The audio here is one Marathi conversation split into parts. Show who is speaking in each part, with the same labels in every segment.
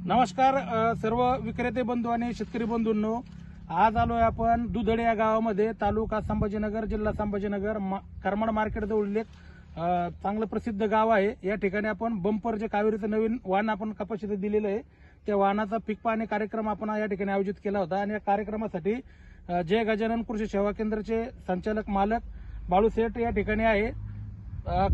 Speaker 1: नमस्कार सर्व विक्रेते बंधू आणि शेतकरी बंधूंनो, आज आलोय आपण दुधडे या गावामध्ये, तालुका संभाजीनगर, जिल्हा संभाजीनगर, करमाड मार्केट जवळील एक चांगलं प्रसिद्ध गाव आहे। या ठिकाणी आपण बंपर जे कावेरीचं नवीन वाहन आपण कपाशीचं दिलेलं आहे, त्या वाहनाचा पीक पाहणी कार्यक्रम आपण या ठिकाणी आयोजित केला होता। आणि या कार्यक्रमासाठी जय गजानन कृषी सेवा केंद्राचे संचालक मालक बाळू सेठ या ठिकाणी आहे,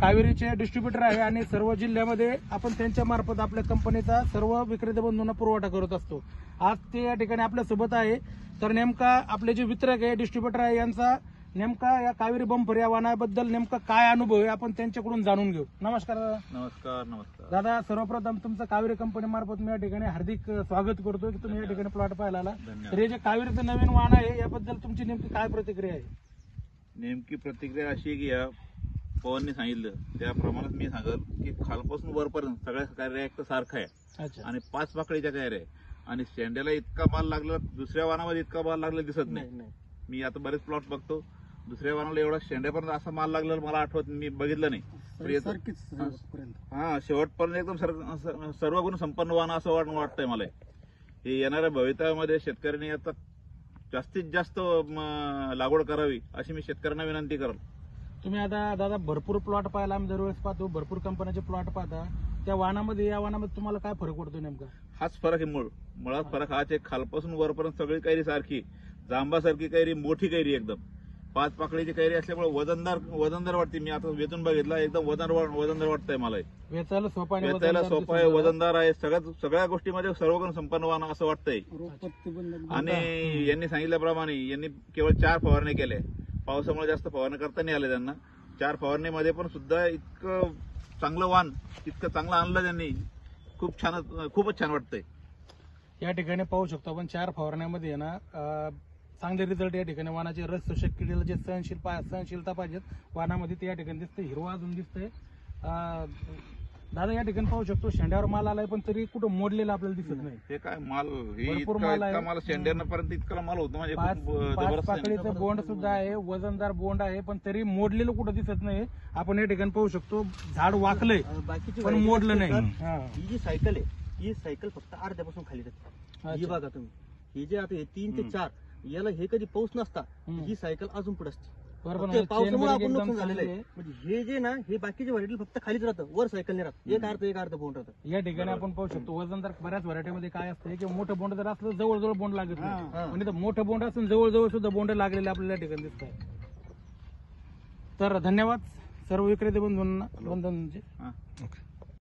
Speaker 1: कावेरीचे डिस्ट्रीब्युटर आहे आणि सर्व जिल्ह्यामध्ये आपण त्यांच्या मार्फत आपल्या कंपनीचा सर्व विक्रेते बंधूंना पुरवठा करत असतो। आज ते या ठिकाणी आपल्या सोबत आहे। तर नेमका आपले जे वितरक आहे, डिस्ट्रीब्युटर आहे, यांचा नेमका या कावेरी बंपर या वाहनाबद्दल नेमका काय अनुभव आहे आपण त्यांच्याकडून जाणून घेऊ। नमस्कार दादा।
Speaker 2: नमस्कार
Speaker 1: दादा, सर्वप्रथम तुमचं कावेरी कंपनी मार्फत मी या ठिकाणी हार्दिक स्वागत करतो की तुम्ही या ठिकाणी प्लॉट पाहायला आला। तर हे जे कावेरीचं नवीन वाहन आहे याबद्दल तुमची नेमकी काय प्रतिक्रिया आहे?
Speaker 2: नेमकी प्रतिक्रिया अशी आहे की या पवनने सांगितलं त्याप्रमाणे मी सांगल की खालपासून वरपर्यंत सगळ्या कार्य एक सारखा आहे आणि 5 पाकळीच्या कार्य आहे आणि शेंड्याला इतका माल लागला, दुसऱ्या वाहनामध्ये इतका माल लागला दिसत नाही। मी आता बरेच प्लॉट बघतो, दुसऱ्या वाहनाला एवढा शेंड्यापर्यंत असा माल लागलेला मला आठवत, मी बघितलं नाही। हा, शेवटपर्यंत एकदम सर्व गुण संपन्न वाहन असं वाटतंय मला। हे येणाऱ्या भवितव्यामध्ये शेतकऱ्यांनी आता जास्तीत जास्त लागवड करावी अशी मी शेतकऱ्यांना विनंती करल।
Speaker 1: तुम्ही आता दादा भरपूर प्लॉट पाहायला आम्ही दरवेळेस पाहतो, भरपूर कंपन्याचे प्लॉट पाहता, त्या वाहनामध्ये या वाहनामध्ये तुम्हाला काय फरक पडतो नेमका?
Speaker 2: हाच फरक आहे, मुळात फरक हाच आहे। खालपासून वरपर्यंत सगळी कैरी सारखी, जांबासारखी कैरी, मोठी कैरी, एकदम 5 पाकळीची कैरी असल्यामुळे वजनदार वाटते। मी आता वेचून बघितलं, एकदम वजनदार वाटतंय मला।
Speaker 1: वेचायला सोपा
Speaker 2: आहे, वजनदार आहे, सगळ्या गोष्टीमध्ये सर्वगुण संपन्न वाहन असं वाटतंय। आणि यांनी सांगितल्याप्रमाणे यांनी केवळ 4 फवारणी केल्या, पावसामुळे जास्त फवारणी करता नाही आले त्यांना। 4 फवारणीमध्ये पण सुद्धा इतकं चांगलं वाहन, इतकं चांगलं आणलं त्यांनी, खूपच छान वाटतंय।
Speaker 1: या ठिकाणी पाहू शकतो आपण 4 फवारण्यामध्ये ना चांगले रिझल्ट या ठिकाणी वाहनाचे रस शोषक किडीला जे सहनशीलता पाहिजेत वाहनामध्ये ते या ठिकाणी दिसते, हिरवा अजून दिसतंय। दादा, या ठिकाणी पाहू शकतो शेंड्यावर माल आलाय पण तरी कुठं मोडलेला आपल्याला दिसत नाही।
Speaker 2: हे काय माल,
Speaker 1: भरपूर माल आहे,
Speaker 2: मला शेंड्यापर्यंत इतका माल होतो म्हणजे
Speaker 1: 5 पाकळीचं बोंड सुद्धा आहे, वजनदार बोंड आहे, पण तरी मोडलेलं कुठं दिसत नाही। आपण या ठिकाणी पाहू शकतो झाड वाकलंय पण मोडलं नाही।
Speaker 3: ही जी सायकल आहे, ही सायकल फक्त अर्ध्यापासून खाली जाते। ही बघा तुम्ही, ही जे आता 3 ते 4 याला हे कधी पाऊस नसता, ही सायकल अजून पुढे असते। पावसामुळे आपण नुकसान झालेलं आहे। म्हणजे हे जे ना, हे बाकीचे व्हरायटी फक्त खालीच राहतं, वर सायकल नाही राहत, एक अर्ध बोंड राहतं।
Speaker 1: या ठिकाणी आपण पाहू शकतो वजनदार बऱ्याच व्हरायटीमध्ये काय असतं की मोठं बोंड जर असलं जवळजवळ बोंड लागत नाही, म्हणजे मोठं बोंड असून जवळजवळ सुद्धा बोंड लागलेले आपल्याला या ठिकाणी दिसत आहे। तर धन्यवाद सर्व विक्रेते बंधूंना।